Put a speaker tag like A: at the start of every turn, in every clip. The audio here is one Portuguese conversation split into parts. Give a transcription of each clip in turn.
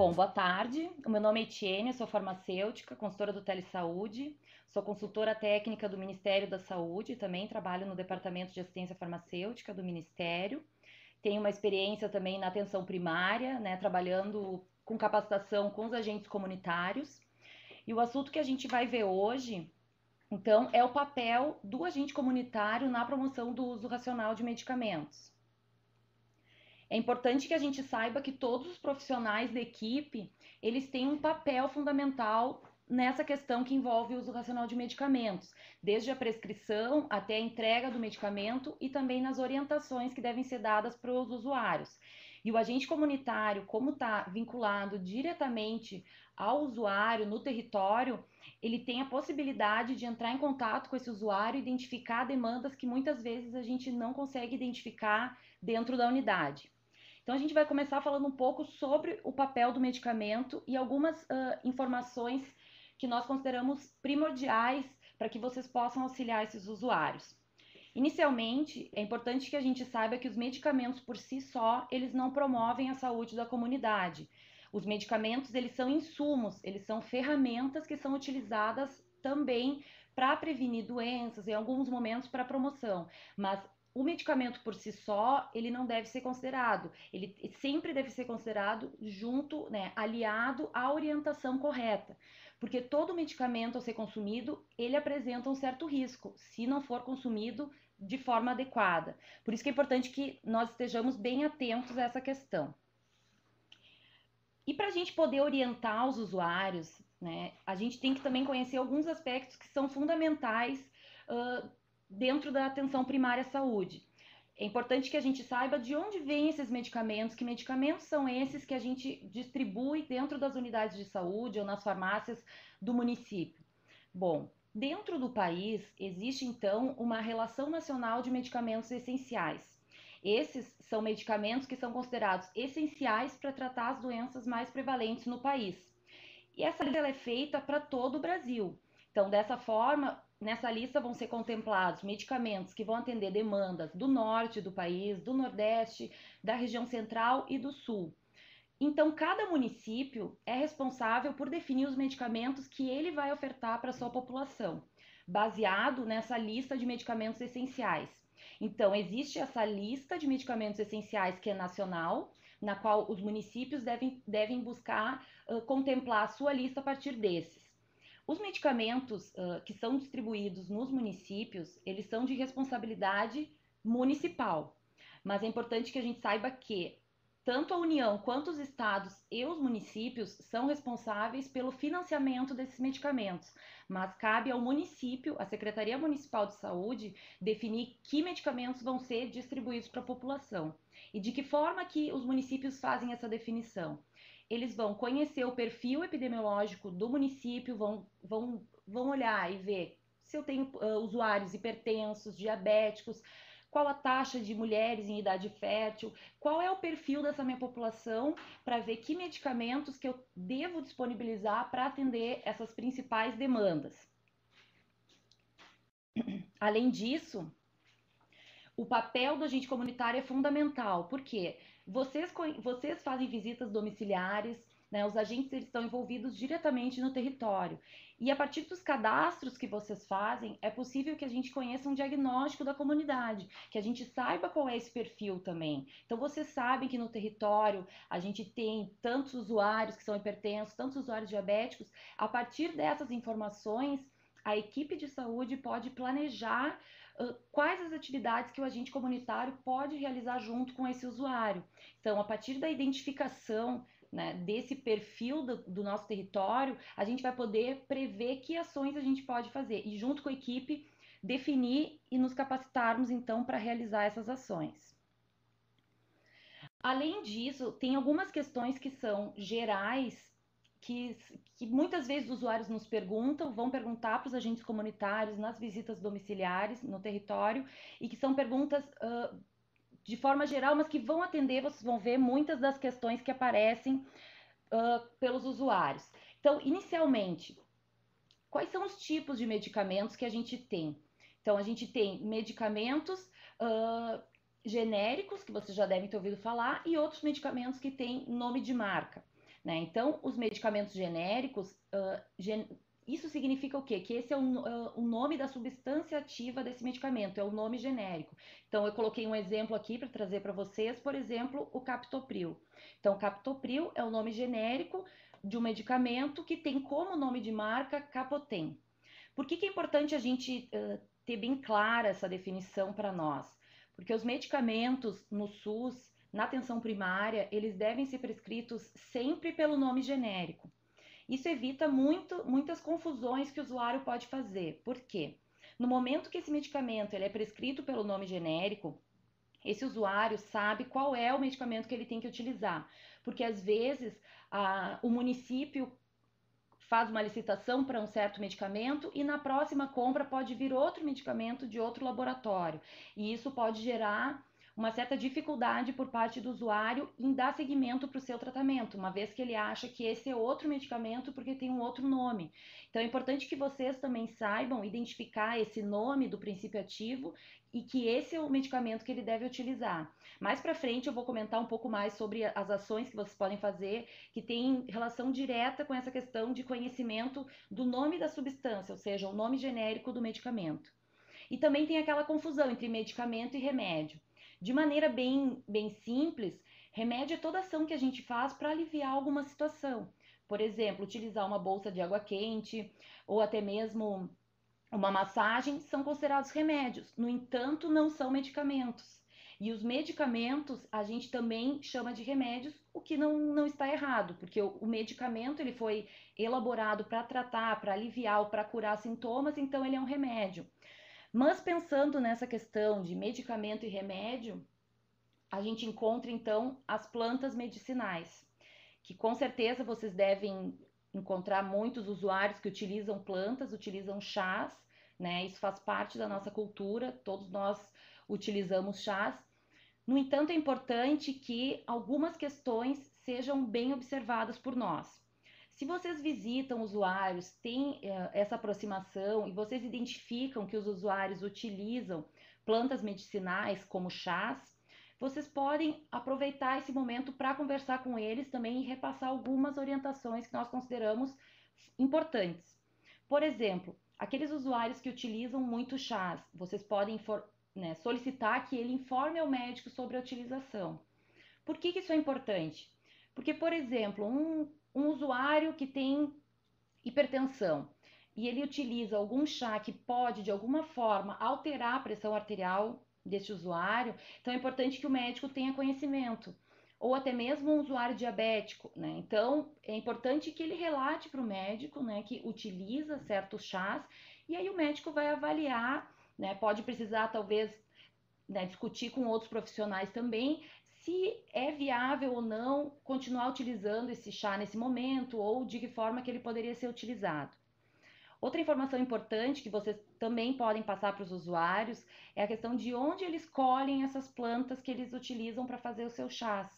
A: Bom, boa tarde. O meu nome é Etienne, eu sou farmacêutica, consultora do Telesaúde, sou consultora técnica do Ministério da Saúde, também trabalho no Departamento de Assistência Farmacêutica do Ministério. Tenho uma experiência também na atenção primária, né, trabalhando com capacitação com os agentes comunitários. E o assunto que a gente vai ver hoje, então, é o papel do agente comunitário na promoção do uso racional de medicamentos. É importante que a gente saiba que todos os profissionais da equipe, eles têm um papel fundamental nessa questão que envolve o uso racional de medicamentos, desde a prescrição até a entrega do medicamento e também nas orientações que devem ser dadas para os usuários. E o agente comunitário, como está vinculado diretamente ao usuário no território, ele tem a possibilidade de entrar em contato com esse usuário e identificar demandas que muitas vezes a gente não consegue identificar dentro da unidade. Então, a gente vai começar falando um pouco sobre o papel do medicamento e algumas informações que nós consideramos primordiais para que vocês possam auxiliar esses usuários. Inicialmente, é importante que a gente saiba que os medicamentos por si só, eles não promovem a saúde da comunidade. Os medicamentos, eles são insumos, eles são ferramentas que são utilizadas também para prevenir doenças, em alguns momentos para promoção, mas o medicamento por si só, ele não deve ser considerado. Ele sempre deve ser considerado junto, né, aliado à orientação correta. Porque todo medicamento ao ser consumido, ele apresenta um certo risco, se não for consumido de forma adequada. Por isso que é importante que nós estejamos bem atentos a essa questão. E para a gente poder orientar os usuários, né, a gente tem que também conhecer alguns aspectos que são fundamentais dentro da atenção primária à saúde. É importante que a gente saiba de onde vêm esses medicamentos, que medicamentos são esses que a gente distribui dentro das unidades de saúde ou nas farmácias do município. Bom, dentro do país existe então uma relação nacional de medicamentos essenciais. Esses são medicamentos que são considerados essenciais para tratar as doenças mais prevalentes no país. E essa lista é feita para todo o Brasil. Então, dessa forma, nessa lista vão ser contemplados medicamentos que vão atender demandas do norte do país, do nordeste, da região central e do sul. Então, cada município é responsável por definir os medicamentos que ele vai ofertar para a sua população, baseado nessa lista de medicamentos essenciais. Então, existe essa lista de medicamentos essenciais que é nacional, na qual os municípios devem buscar contemplar a sua lista a partir desses. Os medicamentos que são distribuídos nos municípios, eles são de responsabilidade municipal. Mas é importante que a gente saiba que tanto a União quanto os estados e os municípios são responsáveis pelo financiamento desses medicamentos, mas cabe ao município, à Secretaria Municipal de Saúde, definir que medicamentos vão ser distribuídos para a população. E de que forma que os municípios fazem essa definição? Eles vão conhecer o perfil epidemiológico do município, vão olhar e ver se eu tenho usuários hipertensos, diabéticos, qual a taxa de mulheres em idade fértil, qual é o perfil dessa minha população, para ver que medicamentos que eu devo disponibilizar para atender essas principais demandas. Além disso, o papel do agente comunitário é fundamental, porque vocês fazem visitas domiciliares, né, os agentes eles estão envolvidos diretamente no território. E a partir dos cadastros que vocês fazem, é possível que a gente conheça um diagnóstico da comunidade, que a gente saiba qual é esse perfil também. Então, vocês sabem que no território a gente tem tantos usuários que são hipertensos, tantos usuários diabéticos. A partir dessas informações, a equipe de saúde pode planejar quais as atividades que o agente comunitário pode realizar junto com esse usuário. Então, a partir da identificação, né, desse perfil do nosso território, a gente vai poder prever que ações a gente pode fazer e, junto com a equipe, definir e nos capacitarmos, então, para realizar essas ações. Além disso, tem algumas questões que são gerais, que muitas vezes os usuários nos perguntam, vão perguntar para os agentes comunitários nas visitas domiciliares no território, e que são perguntas de forma geral, mas que vão atender, vocês vão ver muitas das questões que aparecem pelos usuários. Então, inicialmente, quais são os tipos de medicamentos que a gente tem? Então, a gente tem medicamentos genéricos, que vocês já devem ter ouvido falar, e outros medicamentos que têm nome de marca. né? Então, os medicamentos genéricos, isso significa o quê? Que esse é o nome da substância ativa desse medicamento, é o nome genérico. Então, eu coloquei um exemplo aqui para trazer para vocês, por exemplo, o Captopril. Então, Captopril é o nome genérico de um medicamento que tem como nome de marca Capoten. Por que é importante a gente ter bem clara essa definição para nós? Porque os medicamentos no SUS, na atenção primária, eles devem ser prescritos sempre pelo nome genérico. Isso evita muitas confusões que o usuário pode fazer. Por quê? No momento que esse medicamento ele é prescrito pelo nome genérico, esse usuário sabe qual é o medicamento que ele tem que utilizar. Porque às vezes o município faz uma licitação para um certo medicamento e na próxima compra pode vir outro medicamento de outro laboratório. E isso pode gerar uma certa dificuldade por parte do usuário em dar seguimento para o seu tratamento, uma vez que ele acha que esse é outro medicamento porque tem um outro nome. Então é importante que vocês também saibam identificar esse nome do princípio ativo e que esse é o medicamento que ele deve utilizar. Mais para frente eu vou comentar um pouco mais sobre as ações que vocês podem fazer que tem relação direta com essa questão de conhecimento do nome da substância, ou seja, o nome genérico do medicamento. E também tem aquela confusão entre medicamento e remédio. De maneira bem simples, remédio é toda ação que a gente faz para aliviar alguma situação. Por exemplo, utilizar uma bolsa de água quente ou até mesmo uma massagem são considerados remédios. No entanto, não são medicamentos. E os medicamentos a gente também chama de remédios, o que não está errado, porque o medicamento ele foi elaborado para tratar, para aliviar ou para curar sintomas, então ele é um remédio. Mas pensando nessa questão de medicamento e remédio, a gente encontra então as plantas medicinais, que com certeza vocês devem encontrar muitos usuários que utilizam plantas, utilizam chás, né? Isso faz parte da nossa cultura, todos nós utilizamos chás. No entanto, é importante que algumas questões sejam bem observadas por nós. Se vocês visitam usuários, têm essa aproximação e vocês identificam que os usuários utilizam plantas medicinais como chás, vocês podem aproveitar esse momento para conversar com eles também e repassar algumas orientações que nós consideramos importantes. Por exemplo, aqueles usuários que utilizam muito chás, vocês podem solicitar que ele informe ao médico sobre a utilização. Por que isso é importante? Porque, por exemplo, um usuário que tem hipertensão e ele utiliza algum chá que pode, de alguma forma, alterar a pressão arterial deste usuário, então é importante que o médico tenha conhecimento. Ou até mesmo um usuário diabético, né? Então é importante que ele relate para o médico, né, que utiliza certos chás, e aí o médico vai avaliar, né? Pode precisar, talvez, né, discutir com outros profissionais também se é viável ou não continuar utilizando esse chá nesse momento ou de que forma que ele poderia ser utilizado. Outra informação importante que vocês também podem passar para os usuários é a questão de onde eles colhem essas plantas que eles utilizam para fazer os seus chás.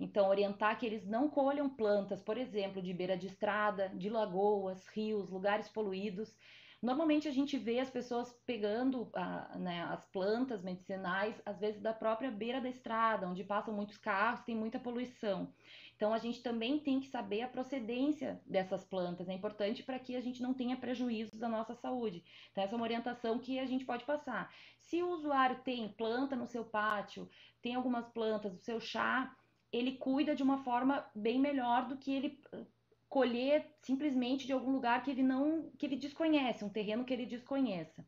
A: Então, orientar que eles não colham plantas, por exemplo, de beira de estrada, de lagoas, rios, lugares poluídos. Normalmente a gente vê as pessoas pegando né, as plantas medicinais, às vezes da própria beira da estrada, onde passam muitos carros, tem muita poluição. Então a gente também tem que saber a procedência dessas plantas. É importante para que a gente não tenha prejuízos à nossa saúde. Então essa é uma orientação que a gente pode passar. Se o usuário tem planta no seu pátio, tem algumas plantas, o seu chá, ele cuida de uma forma bem melhor do que ele colher simplesmente de algum lugar que ele desconhece, um terreno que ele desconheça.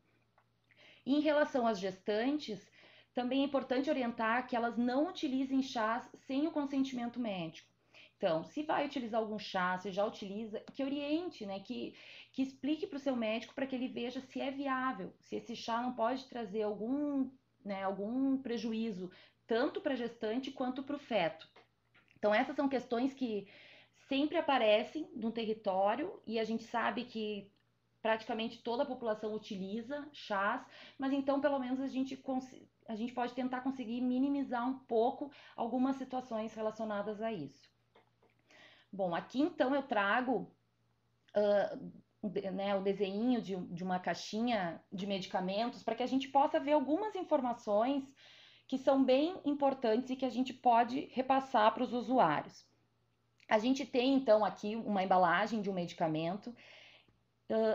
A: E em relação às gestantes, também é importante orientar que elas não utilizem chás sem o consentimento médico. Então, se vai utilizar algum chá, se já utiliza, que oriente, né? Que explique para o seu médico para que ele veja se é viável, se esse chá não pode trazer algum prejuízo, tanto para a gestante quanto para o feto. Então, essas são questões que sempre aparecem no território e a gente sabe que praticamente toda a população utiliza chás, mas então pelo menos a gente pode tentar conseguir minimizar um pouco algumas situações relacionadas a isso. Bom, aqui então eu trago o desenho de uma caixinha de medicamentos para que a gente possa ver algumas informações que são bem importantes e que a gente pode repassar para os usuários. A gente tem, então, aqui uma embalagem de um medicamento.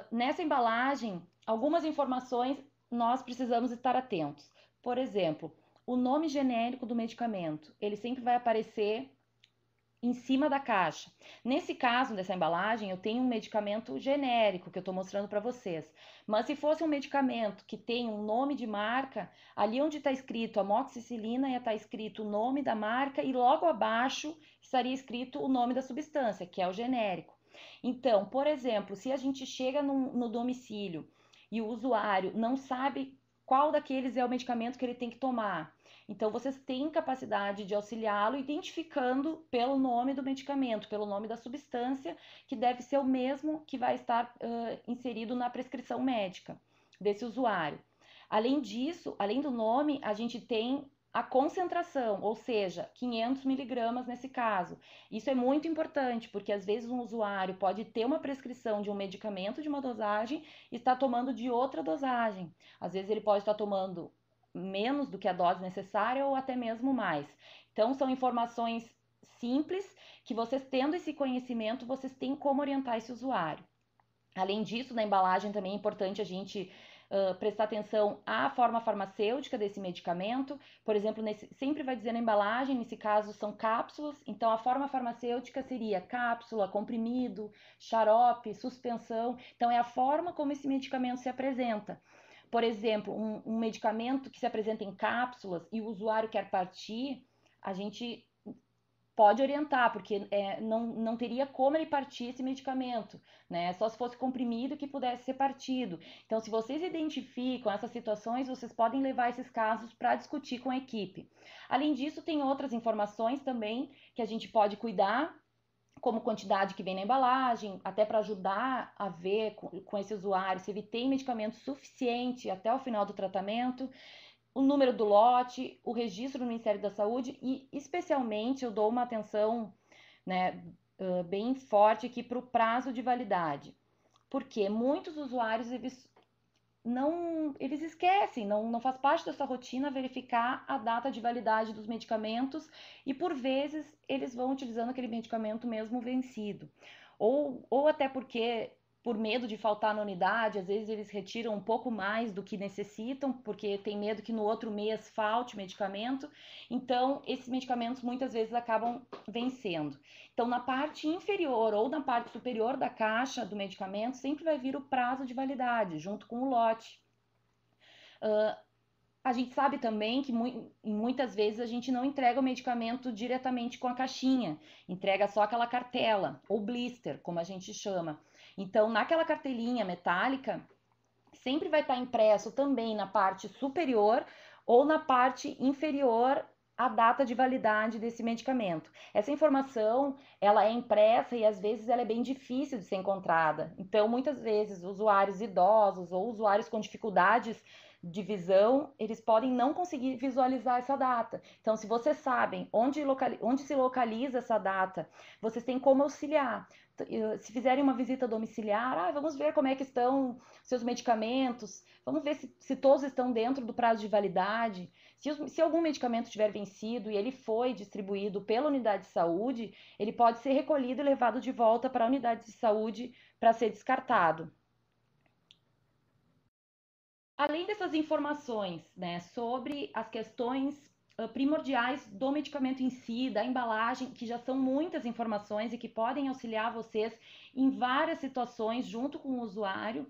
A: Nessa embalagem, algumas informações nós precisamos estar atentos. Por exemplo, o nome genérico do medicamento, ele sempre vai aparecer em cima da caixa. Nesse caso, dessa embalagem, eu tenho um medicamento genérico que eu estou mostrando para vocês. Mas se fosse um medicamento que tem um nome de marca, ali onde está escrito amoxicilina ia estar escrito o nome da marca e logo abaixo estaria escrito o nome da substância, que é o genérico. Então, por exemplo, se a gente chega no domicílio e o usuário não sabe qual daqueles é o medicamento que ele tem que tomar, então, vocês têm capacidade de auxiliá-lo identificando pelo nome do medicamento, pelo nome da substância, que deve ser o mesmo que vai estar inserido na prescrição médica desse usuário. Além disso, além do nome, a gente tem a concentração, ou seja, 500 miligramas nesse caso. Isso é muito importante, porque às vezes um usuário pode ter uma prescrição de um medicamento de uma dosagem e estar tomando de outra dosagem. Às vezes ele pode estar tomando menos do que a dose necessária ou até mesmo mais. Então, são informações simples que vocês tendo esse conhecimento, vocês têm como orientar esse usuário. Além disso, na embalagem também é importante a gente prestar atenção à forma farmacêutica desse medicamento. Por exemplo, sempre vai dizer na embalagem, nesse caso são cápsulas, então a forma farmacêutica seria cápsula, comprimido, xarope, suspensão. Então é a forma como esse medicamento se apresenta. Por exemplo, um medicamento que se apresenta em cápsulas e o usuário quer partir, a gente pode orientar, porque não teria como ele partir esse medicamento, né? Só se fosse comprimido que pudesse ser partido. Então, se vocês identificam essas situações, vocês podem levar esses casos para discutir com a equipe. Além disso, tem outras informações também que a gente pode cuidar, como quantidade que vem na embalagem, até para ajudar a ver com esse usuário se ele tem medicamento suficiente até o final do tratamento, o número do lote, o registro no Ministério da Saúde e, especialmente, eu dou uma atenção, né, bem forte aqui para o prazo de validade, porque muitos usuários eles esquecem, não faz parte da sua rotina verificar a data de validade dos medicamentos e por vezes eles vão utilizando aquele medicamento mesmo vencido. Ou até porque, por medo de faltar na unidade, às vezes eles retiram um pouco mais do que necessitam, porque tem medo que no outro mês falte o medicamento. Então, esses medicamentos muitas vezes acabam vencendo. Então, na parte inferior ou na parte superior da caixa do medicamento, sempre vai vir o prazo de validade, junto com o lote. A gente sabe também que muitas vezes a gente não entrega o medicamento diretamente com a caixinha, entrega só aquela cartela, ou blister, como a gente chama. Então, naquela cartelinha metálica, sempre vai estar impresso também na parte superior ou na parte inferior a data de validade desse medicamento. Essa informação, ela é impressa e às vezes ela é bem difícil de ser encontrada. Então, muitas vezes, usuários idosos ou usuários com dificuldades de visão, eles podem não conseguir visualizar essa data. Então, se vocês sabem onde se localiza essa data, vocês têm como auxiliar. Se fizerem uma visita domiciliar, vamos ver como é que estão seus medicamentos, vamos ver se todos estão dentro do prazo de validade. Se algum medicamento tiver vencido e ele foi distribuído pela unidade de saúde, ele pode ser recolhido e levado de volta para a unidade de saúde para ser descartado. Além dessas informações, né, sobre as questões primordiais do medicamento em si, da embalagem, que já são muitas informações e que podem auxiliar vocês em várias situações junto com o usuário,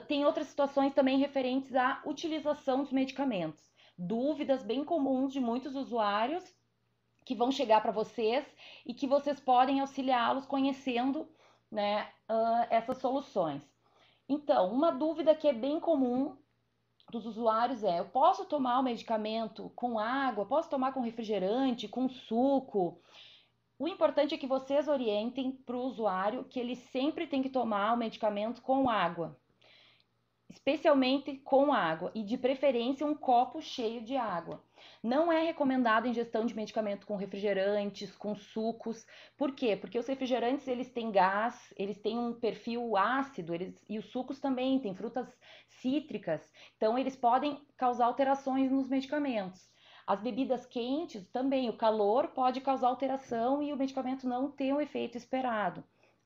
A: tem outras situações também referentes à utilização dos medicamentos. Dúvidas bem comuns de muitos usuários que vão chegar para vocês e que vocês podem auxiliá-los conhecendo, né, essas soluções. Então, uma dúvida que é bem comum dos usuários eu posso tomar o medicamento com água, posso tomar com refrigerante, com suco? O importante é que vocês orientem para o usuário que ele sempre tem que tomar o medicamento com água, especialmente com água e de preferência um copo cheio de água. Não é recomendada a ingestão de medicamento com refrigerantes, com sucos. Por quê? Porque os refrigerantes eles têm gás, eles têm um perfil ácido, e os sucos também têm frutas cítricas, então eles podem causar alterações nos medicamentos. As bebidas quentes também, o calor pode causar alteração e o medicamento não ter o efeito esperado.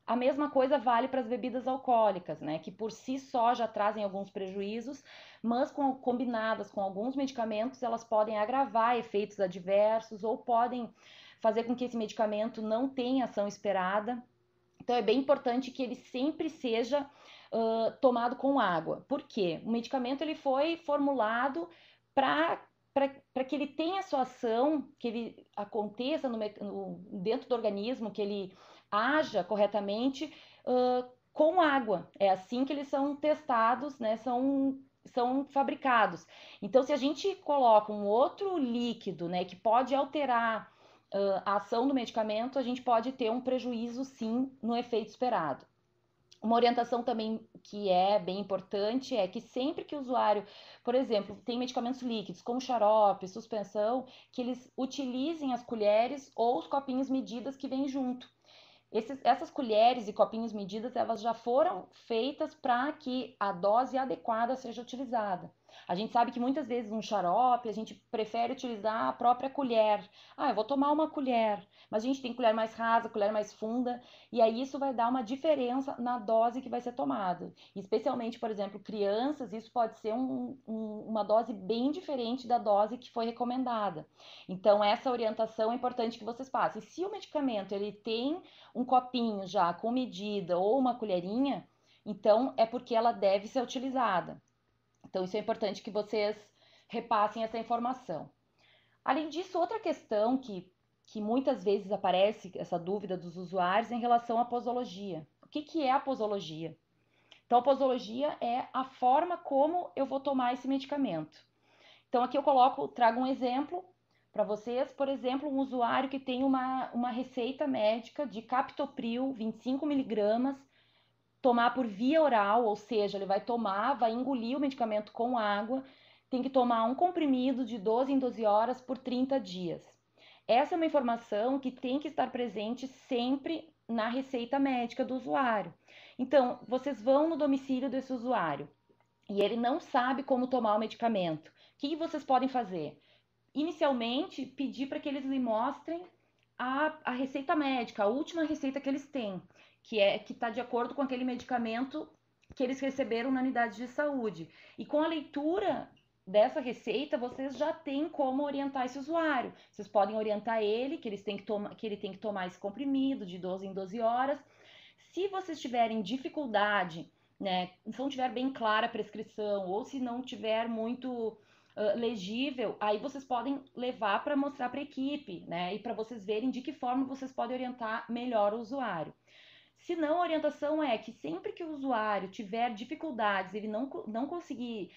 A: A mesma coisa vale para as bebidas alcoólicas, né, que por si só já trazem alguns prejuízos, mas combinadas com alguns medicamentos, elas podem agravar efeitos adversos ou podem fazer com que esse medicamento não tenha ação esperada. Então é bem importante que ele sempre seja tomado com água. Por quê? O medicamento ele foi formulado para que ele tenha sua ação, que ele aconteça dentro do organismo, que ele haja corretamente com água. É assim que eles são testados, né? São fabricados. Então, se a gente coloca um outro líquido, né, que pode alterar a ação do medicamento, a gente pode ter um prejuízo, sim, no efeito esperado. Uma orientação também que é bem importante é que sempre que o usuário, por exemplo, tem medicamentos líquidos, como xarope, suspensão, que eles utilizem as colheres ou os copinhos medidas que vêm junto. Essas colheres e copinhos medidas, elas já foram feitas para que a dose adequada seja utilizada. A gente sabe que muitas vezes um xarope, a gente prefere utilizar a própria colher. Ah, eu vou tomar uma colher, mas a gente tem colher mais rasa, colher mais funda, e aí isso vai dar uma diferença na dose que vai ser tomada. Especialmente, por exemplo, crianças, isso pode ser uma dose bem diferente da dose que foi recomendada. Então, essa orientação é importante que vocês passem. Se o medicamento ele tem um copinho já com medida ou uma colherinha, então é porque ela deve ser utilizada. Então, isso é importante que vocês repassem essa informação. Além disso, outra questão que muitas vezes aparece, essa dúvida dos usuários, é em relação à posologia. O que é a posologia? Então, a posologia é a forma como eu vou tomar esse medicamento. Então, aqui eu trago um exemplo para vocês. Por exemplo, um usuário que tem uma receita médica de captopril 25 miligramas, tomar por via oral, ou seja, ele vai tomar, vai engolir o medicamento com água, tem que tomar um comprimido de 12 em 12 horas por 30 dias. Essa é uma informação que tem que estar presente sempre na receita médica do usuário. Então, vocês vão no domicílio desse usuário e ele não sabe como tomar o medicamento. O que vocês podem fazer? Inicialmente, pedir para que eles lhe mostrem a receita médica, a última receita que eles têm, que está de acordo com aquele medicamento que eles receberam na unidade de saúde. E com a leitura dessa receita, vocês já têm como orientar esse usuário. Vocês podem orientar ele que ele tem que tomar esse comprimido de 12 em 12 horas. Se vocês tiverem dificuldade, né, se não tiver bem clara a prescrição ou se não tiver muito legível, aí vocês podem levar para mostrar para a equipe, né? E para vocês verem de que forma vocês podem orientar melhor o usuário. Se não, a orientação é que sempre que o usuário tiver dificuldades, ele não conseguir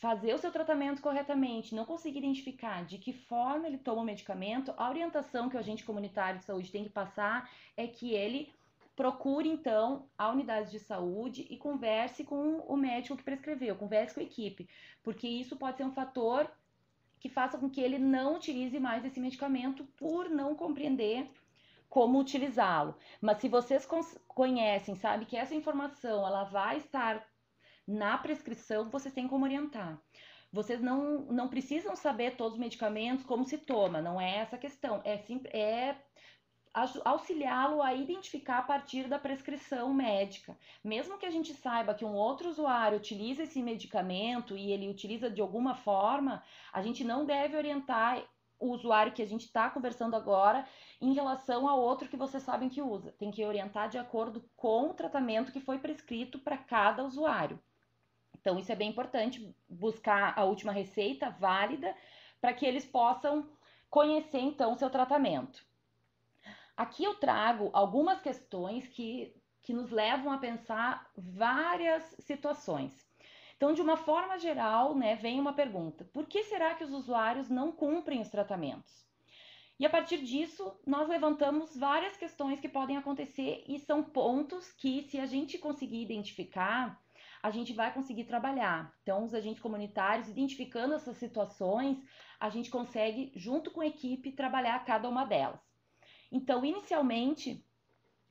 A: fazer o seu tratamento corretamente, não conseguir identificar de que forma ele toma o medicamento, a orientação que o agente comunitário de saúde tem que passar é que ele procure então a unidade de saúde e converse com o médico que prescreveu, converse com a equipe, porque isso pode ser um fator que faça com que ele não utilize mais esse medicamento por não compreender como utilizá-lo. Mas se vocês conhecem, sabe que essa informação ela vai estar na prescrição, vocês têm como orientar. Vocês não precisam saber todos os medicamentos, como se toma, não é essa a questão. É auxiliá-lo a identificar a partir da prescrição médica. Mesmo que a gente saiba que um outro usuário utiliza esse medicamento e ele utiliza de alguma forma, a gente não deve orientar o usuário que a gente está conversando agora em relação ao outro que vocês sabem que usa. Tem que orientar de acordo com o tratamento que foi prescrito para cada usuário. Então, isso é bem importante, buscar a última receita válida para que eles possam conhecer, então, o seu tratamento. Aqui eu trago algumas questões que nos levam a pensar várias situações. Então, de uma forma geral, né, vem uma pergunta: por que será que os usuários não cumprem os tratamentos? E a partir disso, nós levantamos várias questões que podem acontecer e são pontos que, se a gente conseguir identificar, a gente vai conseguir trabalhar. Então, os agentes comunitários, identificando essas situações, a gente consegue, junto com a equipe, trabalhar cada uma delas. Então, inicialmente,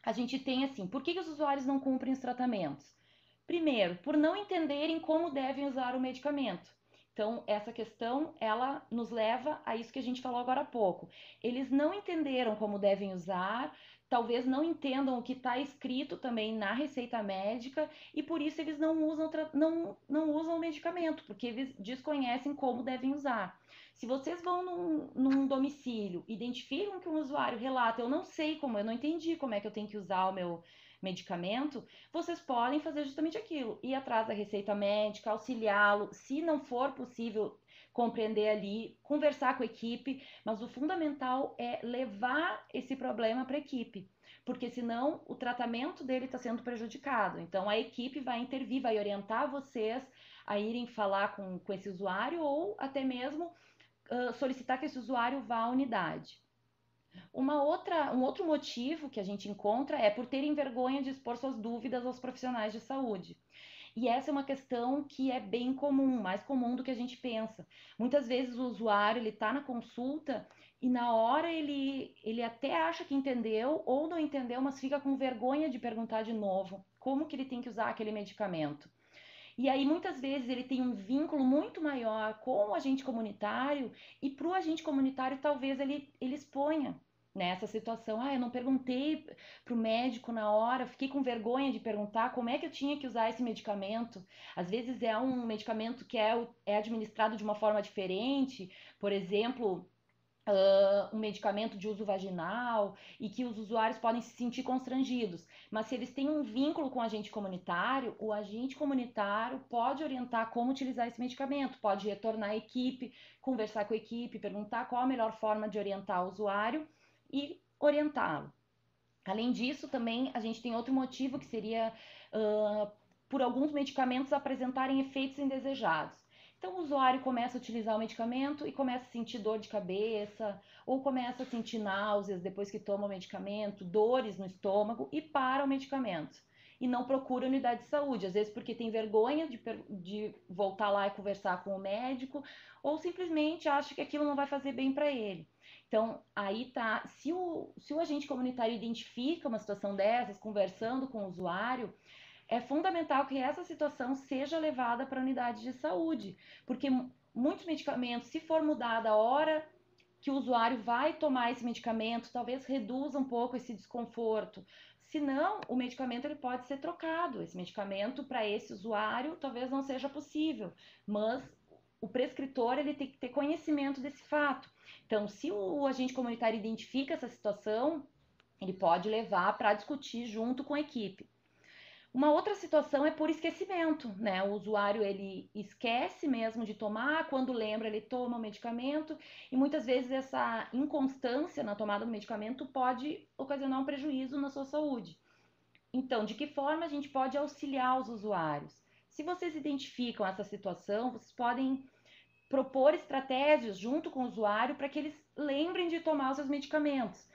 A: a gente tem assim, por que os usuários não cumprem os tratamentos? Primeiro, por não entenderem como devem usar o medicamento. Então, essa questão, ela nos leva a isso que a gente falou agora há pouco. Eles não entenderam como devem usar, talvez não entendam o que está escrito também na receita médica, e por isso eles não usam o medicamento, porque eles desconhecem como devem usar. Se vocês vão num domicílio, identificam que um usuário relata, eu não sei como, eu não entendi como é que eu tenho que usar o meu medicamento, vocês podem fazer justamente aquilo, ir atrás da receita médica, auxiliá-lo, se não for possível compreender ali, conversar com a equipe, mas o fundamental é levar esse problema para a equipe, porque senão o tratamento dele está sendo prejudicado. Então a equipe vai intervir, vai orientar vocês a irem falar com esse usuário ou até mesmo solicitar que esse usuário vá à unidade. Um outro motivo que a gente encontra é por terem vergonha de expor suas dúvidas aos profissionais de saúde. E essa é uma questão que é bem comum, mais comum do que a gente pensa. Muitas vezes o usuário ele está na consulta e na hora ele até acha que entendeu ou não entendeu, mas fica com vergonha de perguntar de novo como que ele tem que usar aquele medicamento. E aí, muitas vezes, ele tem um vínculo muito maior com o agente comunitário, e para o agente comunitário, talvez ele exponha nessa situação. Ah, eu não perguntei para o médico na hora, fiquei com vergonha de perguntar como é que eu tinha que usar esse medicamento. Às vezes é um medicamento que é administrado de uma forma diferente, por exemplo, um medicamento de uso vaginal e que os usuários podem se sentir constrangidos. Mas se eles têm um vínculo com o agente comunitário, o agente comunitário pode orientar como utilizar esse medicamento, pode retornar à equipe, conversar com a equipe, perguntar qual a melhor forma de orientar o usuário e orientá-lo. Além disso, também a gente tem outro motivo que seria por alguns medicamentos apresentarem efeitos indesejados. Então, o usuário começa a utilizar o medicamento e começa a sentir dor de cabeça, ou começa a sentir náuseas depois que toma o medicamento, dores no estômago e para o medicamento. E não procura unidade de saúde, às vezes porque tem vergonha de voltar lá e conversar com o médico, ou simplesmente acha que aquilo não vai fazer bem para ele. Então, aí tá, se o agente comunitário identifica uma situação dessas, conversando com o usuário, é fundamental que essa situação seja levada para a unidade de saúde, porque muitos medicamentos, se for mudada a hora que o usuário vai tomar esse medicamento, talvez reduza um pouco esse desconforto. Se não, o medicamento ele pode ser trocado. Esse medicamento para esse usuário talvez não seja possível, mas o prescritor ele tem que ter conhecimento desse fato. Então, se o agente comunitário identifica essa situação, ele pode levar para discutir junto com a equipe. Uma outra situação é por esquecimento, né? O usuário ele esquece mesmo de tomar, quando lembra ele toma o medicamento e muitas vezes essa inconstância na tomada do medicamento pode ocasionar um prejuízo na sua saúde. Então, de que forma a gente pode auxiliar os usuários? Se vocês identificam essa situação, vocês podem propor estratégias junto com o usuário para que eles lembrem de tomar os seus medicamentos.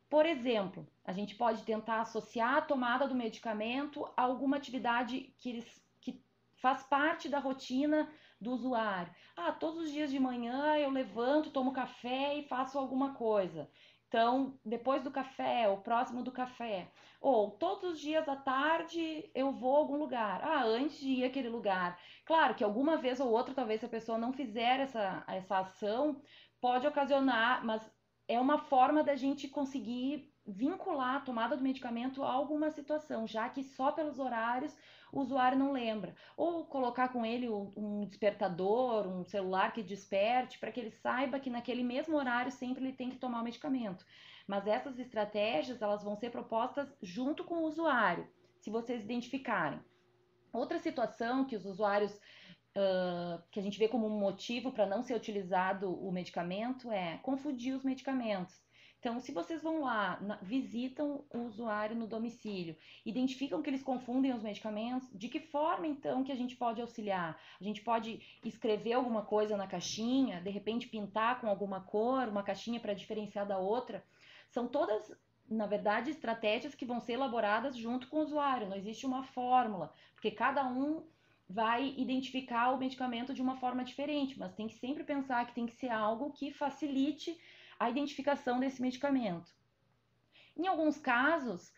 A: Por exemplo, a gente pode tentar associar a tomada do medicamento a alguma atividade que faz parte da rotina do usuário. Ah, todos os dias de manhã eu levanto, tomo café e faço alguma coisa. Então, depois do café, ou próximo do café. Ou todos os dias à tarde eu vou a algum lugar. Ah, antes de ir àquele lugar. Claro que alguma vez ou outra, talvez se a pessoa não fizer essa ação, pode ocasionar, mas é uma forma da gente conseguir vincular a tomada do medicamento a alguma situação, já que só pelos horários o usuário não lembra. Ou colocar com ele um despertador, um celular que desperte, para que ele saiba que naquele mesmo horário sempre ele tem que tomar o medicamento. Mas essas estratégias, elas vão ser propostas junto com o usuário, se vocês identificarem. Outra situação que os usuários que a gente vê como um motivo para não ser utilizado o medicamento é confundir os medicamentos. Então, se vocês vão lá, visitam o usuário no domicílio, identificam que eles confundem os medicamentos, de que forma então que a gente pode auxiliar? A gente pode escrever alguma coisa na caixinha, de repente pintar com alguma cor, uma caixinha para diferenciar da outra. São todas, na verdade, estratégias que vão ser elaboradas junto com o usuário, não existe uma fórmula, porque cada um vai identificar o medicamento de uma forma diferente, mas tem que sempre pensar que tem que ser algo que facilite a identificação desse medicamento. Em alguns casos,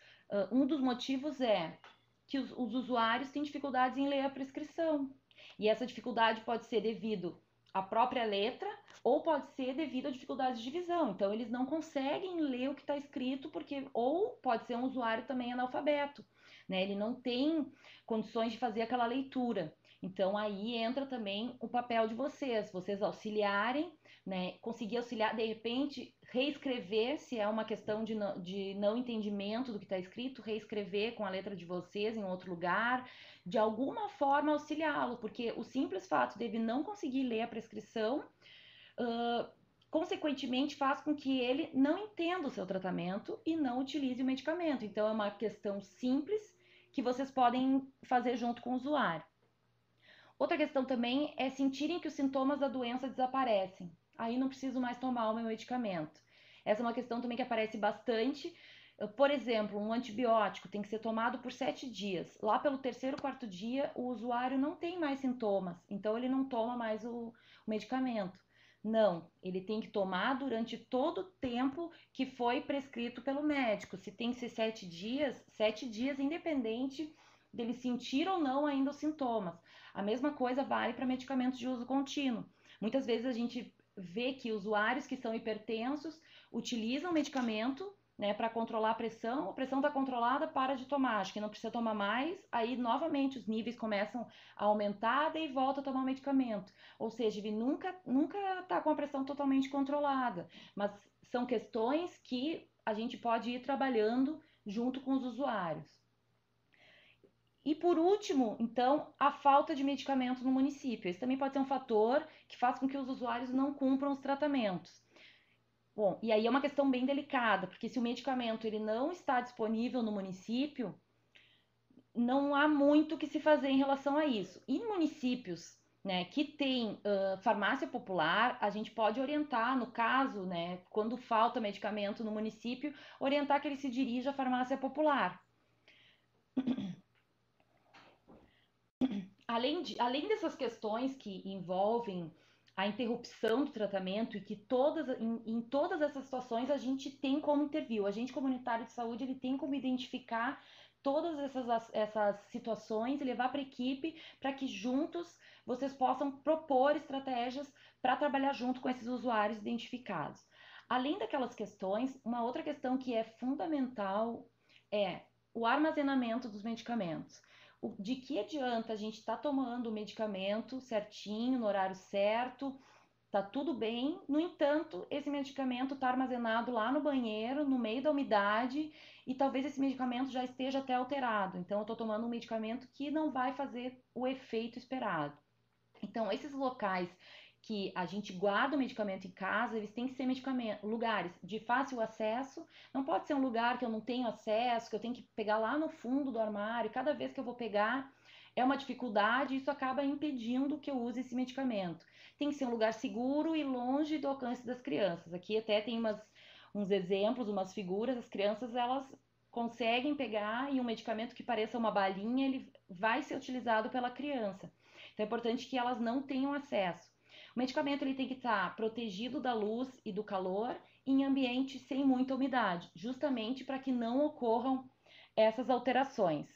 A: um dos motivos é que os usuários têm dificuldades em ler a prescrição. E essa dificuldade pode ser devido a própria letra, ou pode ser devido a dificuldades de visão. Então, eles não conseguem ler o que está escrito, porque ou pode ser um usuário também analfabeto, né? Ele não tem condições de fazer aquela leitura. Então, aí entra também o papel de vocês auxiliarem, né? Conseguir auxiliar, de repente, reescrever, se é uma questão de não entendimento do que está escrito, reescrever com a letra de vocês em outro lugar, de alguma forma auxiliá-lo, porque o simples fato dele não conseguir ler a prescrição, consequentemente faz com que ele não entenda o seu tratamento e não utilize o medicamento. Então é uma questão simples que vocês podem fazer junto com o usuário. Outra questão também é sentirem que os sintomas da doença desaparecem. Aí não preciso mais tomar o meu medicamento. Essa é uma questão também que aparece bastante. Por exemplo, um antibiótico tem que ser tomado por 7 dias. Lá pelo terceiro, quarto dia, o usuário não tem mais sintomas, então ele não toma mais o medicamento. Não, ele tem que tomar durante todo o tempo que foi prescrito pelo médico. Se tem que ser 7 dias, independente dele sentir ou não ainda os sintomas. A mesma coisa vale para medicamentos de uso contínuo. Muitas vezes a gente vê que usuários que são hipertensos utilizam medicamento, né, para controlar a pressão está controlada, para de tomar, acho que não precisa tomar mais, aí novamente os níveis começam a aumentar, daí volta a tomar o medicamento. Ou seja, ele nunca está com a pressão totalmente controlada, mas são questões que a gente pode ir trabalhando junto com os usuários. E por último, então, a falta de medicamentos no município. Esse também pode ser um fator que faz com que os usuários não cumpram os tratamentos. Bom, e aí é uma questão bem delicada, porque se o medicamento ele não está disponível no município, não há muito o que se fazer em relação a isso. Em municípios, né, que tem farmácia popular, a gente pode orientar, no caso, né, quando falta medicamento no município, orientar que ele se dirija à farmácia popular. Além dessas questões que envolvem a interrupção do tratamento e que em todas essas situações a gente tem como intervir. O agente comunitário de saúde ele tem como identificar todas essas situações e levar para a equipe para que juntos vocês possam propor estratégias para trabalhar junto com esses usuários identificados. Além daquelas questões, uma outra questão que é fundamental é o armazenamento dos medicamentos. De que adianta a gente estar tomando o medicamento certinho, no horário certo, tá tudo bem, no entanto, esse medicamento está armazenado lá no banheiro, no meio da umidade, e talvez esse medicamento já esteja até alterado. Então, eu estou tomando um medicamento que não vai fazer o efeito esperado. Então, esses locais que a gente guarda o medicamento em casa, eles têm que ser lugares de fácil acesso. Não pode ser um lugar que eu não tenho acesso, que eu tenho que pegar lá no fundo do armário. Cada vez que eu vou pegar é uma dificuldade e isso acaba impedindo que eu use esse medicamento. Tem que ser um lugar seguro e longe do alcance das crianças. Aqui até tem uns exemplos, umas figuras. As crianças elas conseguem pegar e um medicamento que pareça uma balinha, ele vai ser utilizado pela criança. Então é importante que elas não tenham acesso. O medicamento ele tem que estar protegido da luz e do calor em ambiente sem muita umidade, justamente para que não ocorram essas alterações.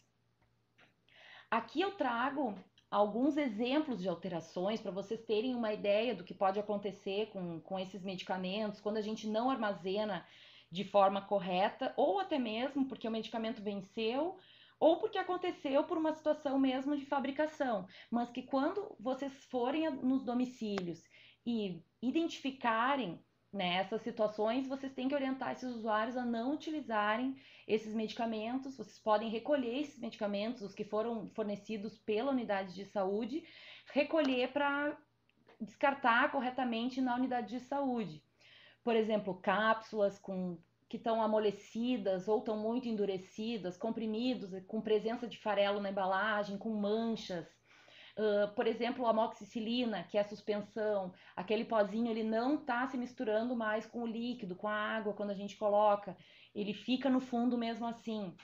A: Aqui eu trago alguns exemplos de alterações para vocês terem uma ideia do que pode acontecer com esses medicamentos quando a gente não armazena de forma correta, ou até mesmo porque o medicamento venceu, ou porque aconteceu por uma situação mesmo de fabricação, mas que quando vocês forem nos domicílios e identificarem, né, essas situações, vocês têm que orientar esses usuários a não utilizarem esses medicamentos. Vocês podem recolher esses medicamentos, os que foram fornecidos pela unidade de saúde, recolher para descartar corretamente na unidade de saúde. Por exemplo, cápsulas que estão amolecidas ou estão muito endurecidas, comprimidos com presença de farelo na embalagem, com manchas. Por exemplo, a amoxicilina, que é a suspensão, aquele pozinho ele não está se misturando mais com o líquido, com a água quando a gente coloca, ele fica no fundo mesmo assim.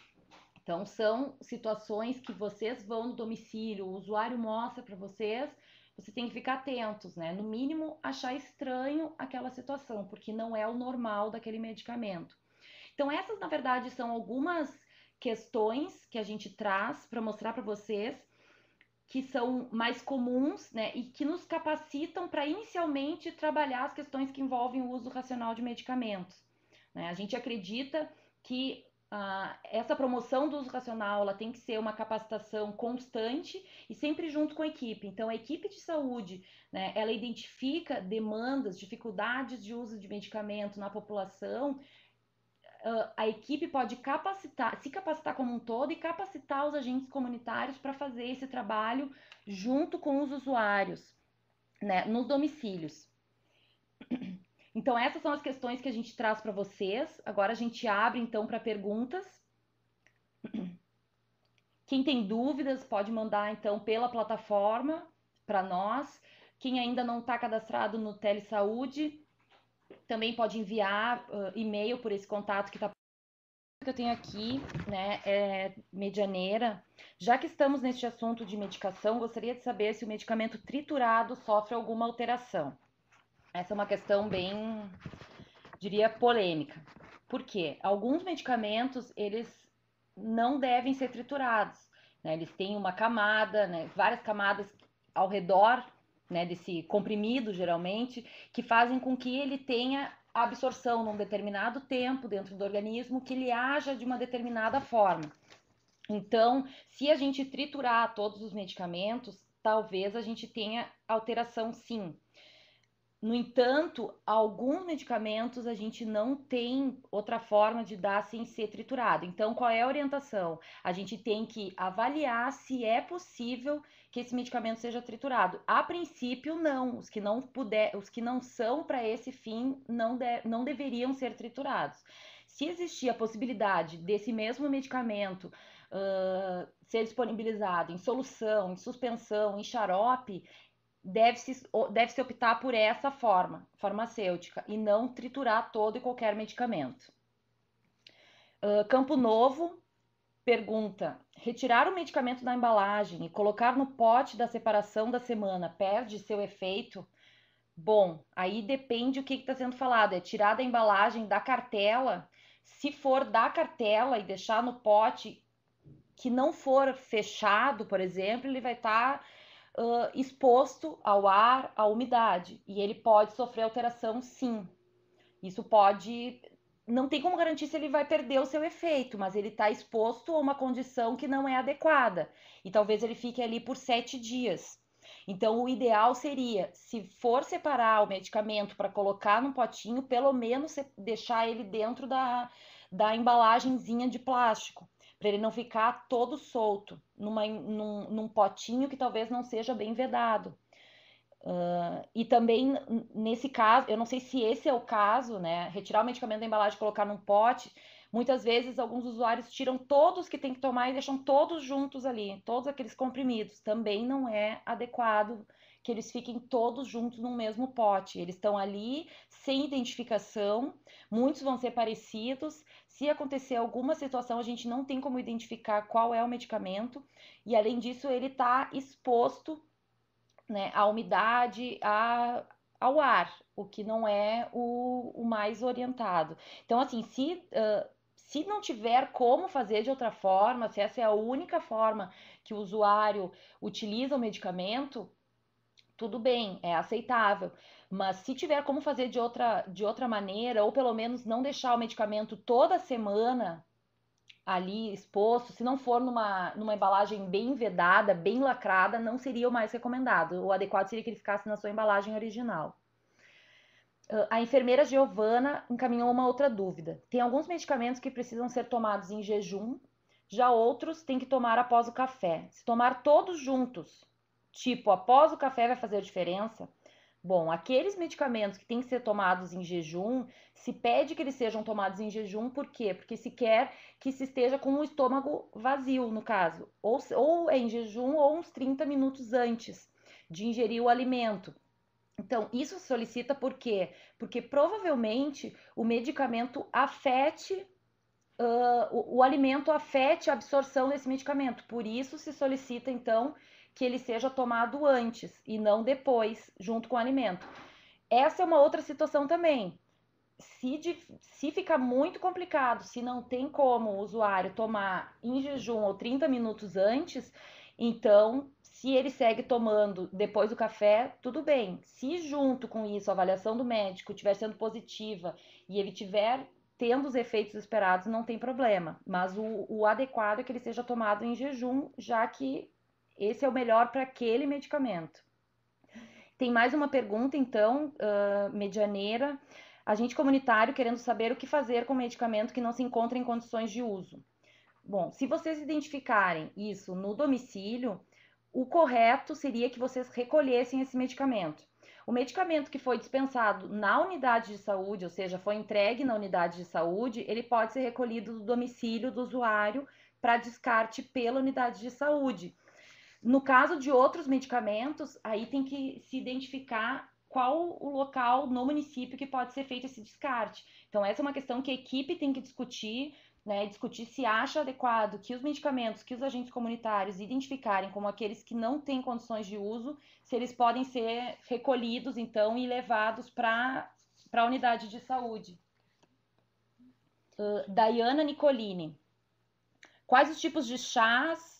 A: Então, são situações que vocês vão no domicílio, o usuário mostra para vocês, vocês têm que ficar atentos, né? No mínimo, achar estranho aquela situação, porque não é o normal daquele medicamento. Então, essas, na verdade, são algumas questões que a gente traz para mostrar para vocês que são mais comuns, né, e que nos capacitam para inicialmente trabalhar as questões que envolvem o uso racional de medicamentos, né? A gente acredita que essa promoção do uso racional ela tem que ser uma capacitação constante e sempre junto com a equipe. Então, a equipe de saúde, né, ela identifica demandas, dificuldades de uso de medicamento na população. A equipe pode se capacitar como um todo e capacitar os agentes comunitários para fazer esse trabalho junto com os usuários, né, nos domicílios. Então, essas são as questões que a gente traz para vocês. Agora a gente abre, então, para perguntas. Quem tem dúvidas pode mandar, então, pela plataforma para nós. Quem ainda não está cadastrado no Telesaúde, também pode enviar e-mail por esse contato que está que eu tenho aqui, né, é Medianeira. Já que estamos neste assunto de medicação, gostaria de saber se o medicamento triturado sofre alguma alteração. Essa é uma questão bem, diria, polêmica. Por quê? Alguns medicamentos, eles não devem ser triturados, né? Eles têm uma camada, né, várias camadas ao redor, né, desse comprimido, geralmente, que fazem com que ele tenha a absorção num determinado tempo dentro do organismo, que ele haja de uma determinada forma. Então, se a gente triturar todos os medicamentos, talvez a gente tenha alteração sim. No entanto, alguns medicamentos a gente não tem outra forma de dar sem ser triturado. Então, qual é a orientação? A gente tem que avaliar se é possível que esse medicamento seja triturado. A princípio, não. Os que não são para esse fim não deveriam ser triturados. Se existir a possibilidade desse mesmo medicamento ser disponibilizado em solução, em suspensão, em xarope, deve-se optar por essa forma farmacêutica e não triturar todo e qualquer medicamento. Campo Novo pergunta: retirar o medicamento da embalagem e colocar no pote da separação da semana perde seu efeito? Bom, aí depende o que está sendo falado. É tirar da embalagem, da cartela. Se for da cartela e deixar no pote que não for fechado, por exemplo, ele vai estar exposto ao ar, à umidade, e ele pode sofrer alteração, sim. Isso pode. Não tem como garantir se ele vai perder o seu efeito, mas ele está exposto a uma condição que não é adequada. E talvez ele fique ali por 7 dias. Então, o ideal seria, se for separar o medicamento para colocar num potinho, pelo menos deixar ele dentro da embalagenzinha de plástico, para ele não ficar todo solto num potinho que talvez não seja bem vedado. E também, nesse caso, eu não sei se esse é o caso, né? Retirar o medicamento da embalagem e colocar num pote, muitas vezes alguns usuários tiram todos que tem que tomar e deixam todos juntos ali, todos aqueles comprimidos. Também não é adequado que eles fiquem todos juntos no mesmo pote. Eles estão ali sem identificação, muitos vão ser parecidos. Se acontecer alguma situação, a gente não tem como identificar qual é o medicamento, e além disso, ele está exposto, né, à umidade, ao ar, o que não é o mais orientado. Então, assim, se não tiver como fazer de outra forma, se essa é a única forma que o usuário utiliza o medicamento, tudo bem, é aceitável. Mas se tiver como fazer de outra maneira, ou pelo menos não deixar o medicamento toda semana ali exposto, se não for numa embalagem bem vedada, bem lacrada, não seria o mais recomendado. O adequado seria que ele ficasse na sua embalagem original. A enfermeira Giovana encaminhou uma outra dúvida. Tem alguns medicamentos que precisam ser tomados em jejum, já outros tem que tomar após o café. Se tomar todos juntos, tipo após o café, vai fazer diferença? Bom, aqueles medicamentos que têm que ser tomados em jejum, se pede que eles sejam tomados em jejum, por quê? Porque se quer que se esteja com o estômago vazio, no caso. Ou é em jejum ou uns 30 minutos antes de ingerir o alimento. Então, isso solicita por quê? Porque provavelmente o medicamento afete, o alimento afete a absorção desse medicamento. Por isso se solicita, então, que ele seja tomado antes e não depois, junto com o alimento. Essa é uma outra situação também. Se ficar muito complicado, se não tem como o usuário tomar em jejum ou 30 minutos antes, Então, se ele segue tomando depois do café, tudo bem. Se junto com isso a avaliação do médico estiver sendo positiva e ele tiver tendo os efeitos esperados, não tem problema. Mas o adequado é que ele seja tomado em jejum, já que esse é o melhor para aquele medicamento. Tem mais uma pergunta, então, medianeira. Agente comunitário querendo saber o que fazer com medicamento que não se encontra em condições de uso. Bom, se vocês identificarem isso no domicílio, o correto seria que vocês recolhessem esse medicamento. O medicamento que foi dispensado na unidade de saúde, ou seja, foi entregue na unidade de saúde, ele pode ser recolhido do domicílio do usuário para descarte pela unidade de saúde. No caso de outros medicamentos, aí tem que se identificar qual o local no município que pode ser feito esse descarte. Então, essa é uma questão que a equipe tem que discutir, né? Discutir se acha adequado que os medicamentos que os agentes comunitários identificarem como aqueles que não têm condições de uso, se eles podem ser recolhidos, então, e levados para a unidade de saúde. Daiana Nicolini. Quais os tipos de chás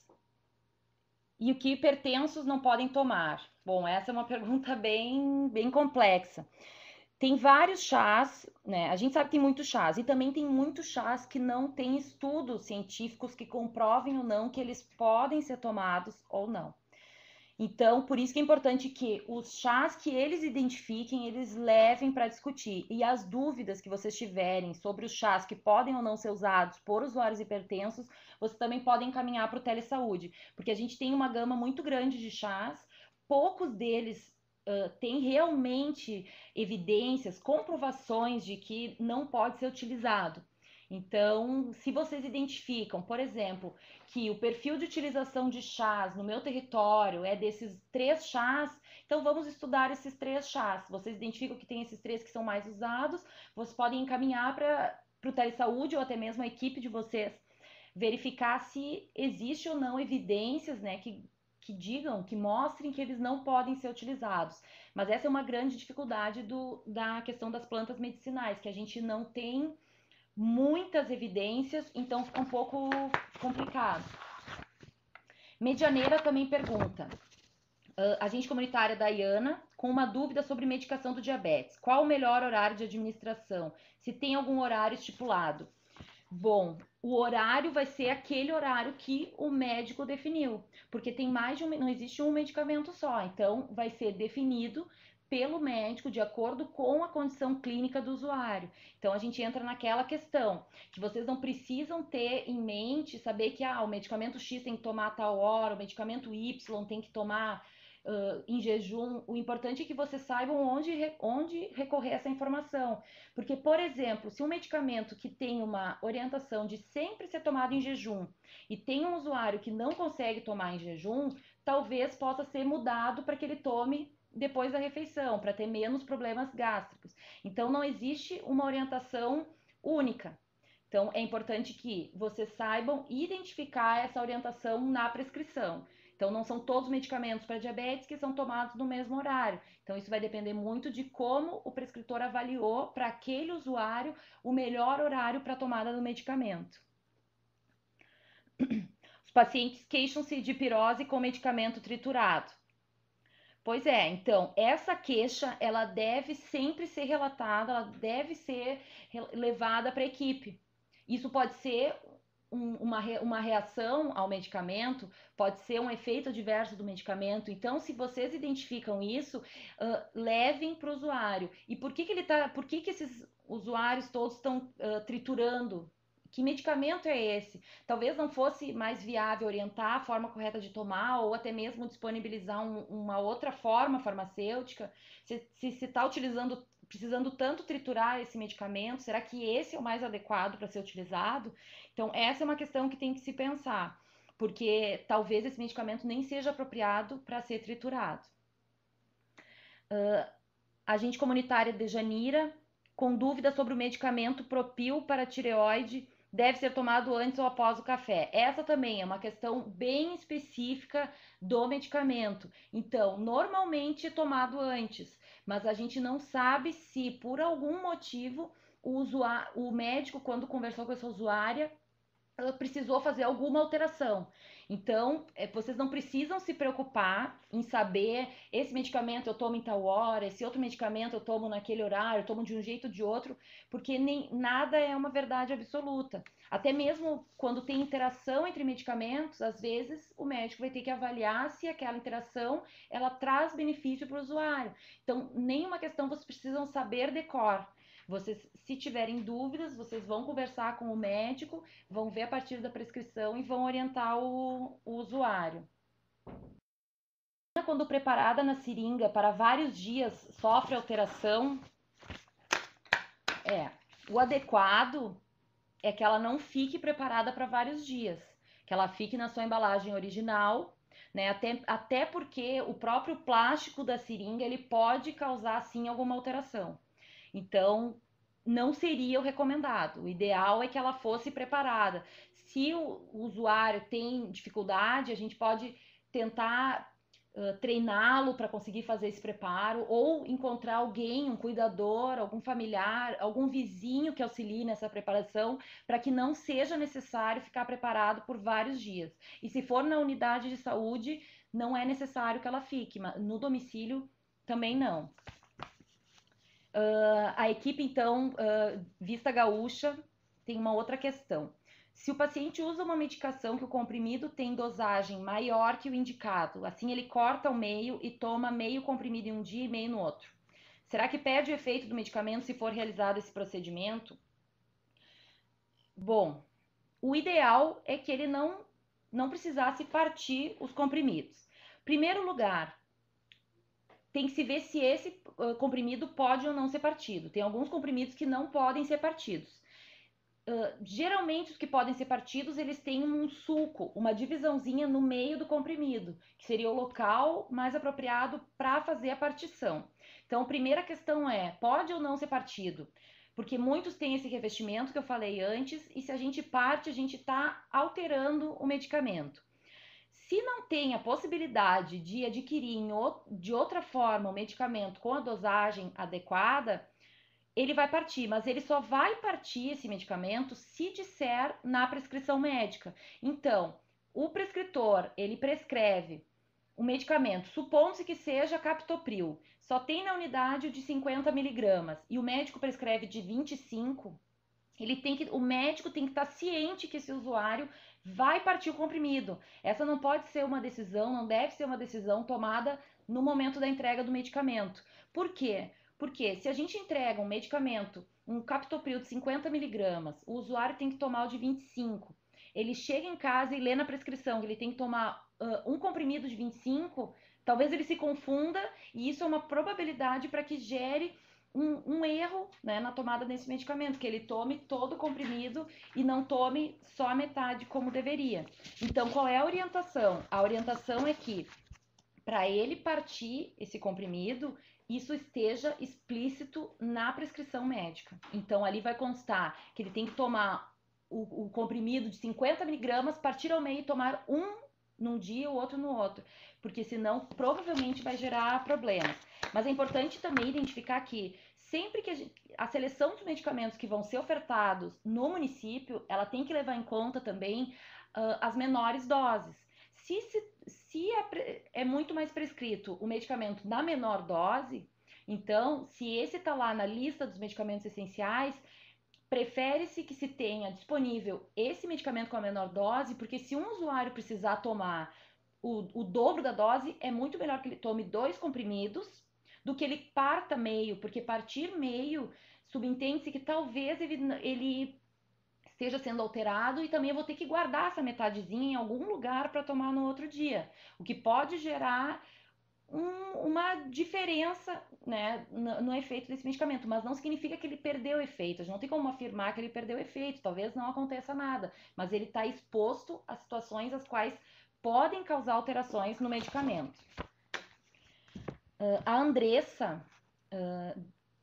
A: e o que hipertensos não podem tomar? Bom, essa é uma pergunta bem complexa. Tem vários chás, né? A gente sabe que tem muitos chás e também tem muitos chás que não tem estudos científicos que comprovem ou não que eles podem ser tomados ou não. Então, por isso que é importante que os chás que eles identifiquem, eles levem para discutir. E as dúvidas que vocês tiverem sobre os chás que podem ou não ser usados por usuários hipertensos, vocês também podem encaminhar para o Telesaúde, porque a gente tem uma gama muito grande de chás, poucos deles têm realmente evidências, comprovações de que não pode ser utilizado. Então, se vocês identificam, por exemplo, que o perfil de utilização de chás no meu território é desses 3 chás, então vamos estudar esses 3 chás. Vocês identificam que tem esses 3 que são mais usados, vocês podem encaminhar para o Telesaúde ou até mesmo a equipe de vocês verificar se existe ou não evidências, né, que digam, que mostrem que eles não podem ser utilizados. Mas essa é uma grande dificuldade da questão das plantas medicinais, que a gente não tem muitas evidências, então fica um pouco complicado. Medianeira também pergunta. Agente comunitária Daiana, com uma dúvida sobre medicação do diabetes. Qual o melhor horário de administração? Se tem algum horário estipulado? Bom, o horário vai ser aquele horário que o médico definiu, porque tem mais de não existe um medicamento só, então vai ser definido pelo médico de acordo com a condição clínica do usuário. Então a gente entra naquela questão que vocês não precisam ter em mente, saber que o medicamento X tem que tomar a tal hora, o medicamento Y tem que tomar em jejum. O importante é que vocês saibam onde recorrer a essa informação. Porque, por exemplo, se um medicamento que tem uma orientação de sempre ser tomado em jejum e tem um usuário que não consegue tomar em jejum, talvez possa ser mudado para que ele tome depois da refeição, para ter menos problemas gástricos. Então, não existe uma orientação única. Então, é importante que vocês saibam identificar essa orientação na prescrição. Então, não são todos os medicamentos para diabetes que são tomados no mesmo horário. Então, isso vai depender muito de como o prescritor avaliou para aquele usuário o melhor horário para a tomada do medicamento. Os pacientes queixam-se de pirose com medicamento triturado. Pois é, então, essa queixa, ela deve sempre ser relatada, ela deve ser levada para a equipe. Isso pode ser uma reação ao medicamento, pode ser um efeito adverso do medicamento. Então, se vocês identificam isso, levem para o usuário. E por que esses usuários todos estão triturando? Que medicamento é esse? Talvez não fosse mais viável orientar a forma correta de tomar ou até mesmo disponibilizar uma outra forma farmacêutica. Se está precisando tanto triturar esse medicamento, será que esse é o mais adequado para ser utilizado? Então, essa é uma questão que tem que se pensar, porque talvez esse medicamento nem seja apropriado para ser triturado. Agente comunitária de Janira, com dúvida sobre o medicamento Propil para tireoide, deve ser tomado antes ou após o café. Essa também é uma questão bem específica do medicamento. Então, normalmente é tomado antes, mas a gente não sabe se por algum motivo o médico, quando conversou com essa usuária, precisou fazer alguma alteração. Então, vocês não precisam se preocupar em saber esse medicamento eu tomo em tal hora, esse outro medicamento eu tomo naquele horário, eu tomo de um jeito ou de outro, porque nem nada é uma verdade absoluta. Até mesmo quando tem interação entre medicamentos, às vezes o médico vai ter que avaliar se aquela interação ela traz benefício para o usuário. Então, nenhuma questão vocês precisam saber de cor. Vocês, se tiverem dúvidas, vocês vão conversar com o médico, vão ver a partir da prescrição e vão orientar o usuário. Quando preparada na seringa para vários dias sofre alteração, o adequado é que ela não fique preparada para vários dias, que ela fique na sua embalagem original, né? Até porque o próprio plástico da seringa ele pode causar sim alguma alteração. Então, não seria o recomendado. O ideal é que ela fosse preparada. Se o usuário tem dificuldade, a gente pode tentar treiná-lo para conseguir fazer esse preparo, ou encontrar alguém, um cuidador, algum familiar, algum vizinho que auxilie nessa preparação, para que não seja necessário ficar preparado por vários dias. E se for na unidade de saúde, não é necessário que ela fique, mas no domicílio também não. A equipe, então, Vista Gaúcha, tem uma outra questão. Se o paciente usa uma medicação que o comprimido tem dosagem maior que o indicado, assim ele corta ao meio e toma meio comprimido em um dia e meio no outro, será que perde o efeito do medicamento se for realizado esse procedimento? Bom, o ideal é que ele não precisasse partir os comprimidos. Primeiro lugar, tem que se ver se esse comprimido pode ou não ser partido. Tem alguns comprimidos que não podem ser partidos. Geralmente os que podem ser partidos, eles têm um sulco, uma divisãozinha no meio do comprimido, que seria o local mais apropriado para fazer a partição. Então, a primeira questão é, pode ou não ser partido? Porque muitos têm esse revestimento que eu falei antes, e se a gente parte, a gente está alterando o medicamento. Se não tem a possibilidade de adquirir de outra forma o medicamento com a dosagem adequada, ele vai partir, mas ele só vai partir esse medicamento se disser na prescrição médica. Então, o prescritor, ele prescreve o medicamento, supondo-se que seja captopril, só tem na unidade de 50 miligramas e o médico prescreve de 25, o médico tem que estar ciente que esse usuário vai partir o comprimido. Essa não pode ser uma decisão, não deve ser uma decisão tomada no momento da entrega do medicamento. Por quê? Porque se a gente entrega um medicamento, um captopril de 50 miligramas, o usuário tem que tomar o de 25. Ele chega em casa e lê na prescrição que ele tem que tomar um comprimido de 25, talvez ele se confunda e isso é uma probabilidade para que gere um erro, né, na tomada desse medicamento, que ele tome todo o comprimido e não tome só a metade como deveria. Então, qual é a orientação? A orientação é que, para ele partir esse comprimido, isso esteja explícito na prescrição médica. Então, ali vai constar que ele tem que tomar o comprimido de 50 miligramas, partir ao meio e tomar um num dia, o outro no outro, porque senão provavelmente vai gerar problemas. Mas é importante também identificar que sempre que a seleção dos medicamentos que vão ser ofertados no município, ela tem que levar em conta também as menores doses. Se é muito mais prescrito o medicamento na menor dose, então, se esse está lá na lista dos medicamentos essenciais, prefere-se que se tenha disponível esse medicamento com a menor dose, porque se um usuário precisar tomar o dobro da dose, é muito melhor que ele tome 2 comprimidos do que ele parta meio, porque partir meio subentende-se que talvez ele esteja sendo alterado e também eu vou ter que guardar essa metadezinha em algum lugar para tomar no outro dia, o que pode gerar uma diferença, né, no efeito desse medicamento, mas não significa que ele perdeu o efeito. A gente não tem como afirmar que ele perdeu o efeito, talvez não aconteça nada, mas ele está exposto a situações as quais podem causar alterações no medicamento. A Andressa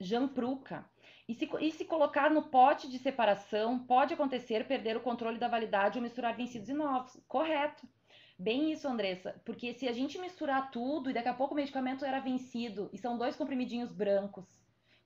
A: Jampruca. E se colocar no pote de separação, pode acontecer perder o controle da validade ou misturar vencidos e novos. Correto. Bem isso, Andressa, porque se a gente misturar tudo e daqui a pouco o medicamento era vencido e são 2 comprimidinhos brancos,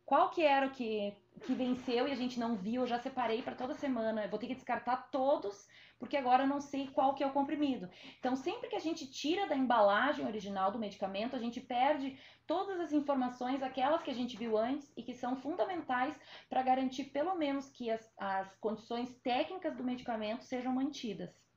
A: qual que era o que que venceu e a gente não viu, eu já separei para toda semana, eu vou ter que descartar todos, porque agora eu não sei qual que é o comprimido. Então, sempre que a gente tira da embalagem original do medicamento, a gente perde todas as informações, aquelas que a gente viu antes e que são fundamentais para garantir pelo menos que as condições técnicas do medicamento sejam mantidas.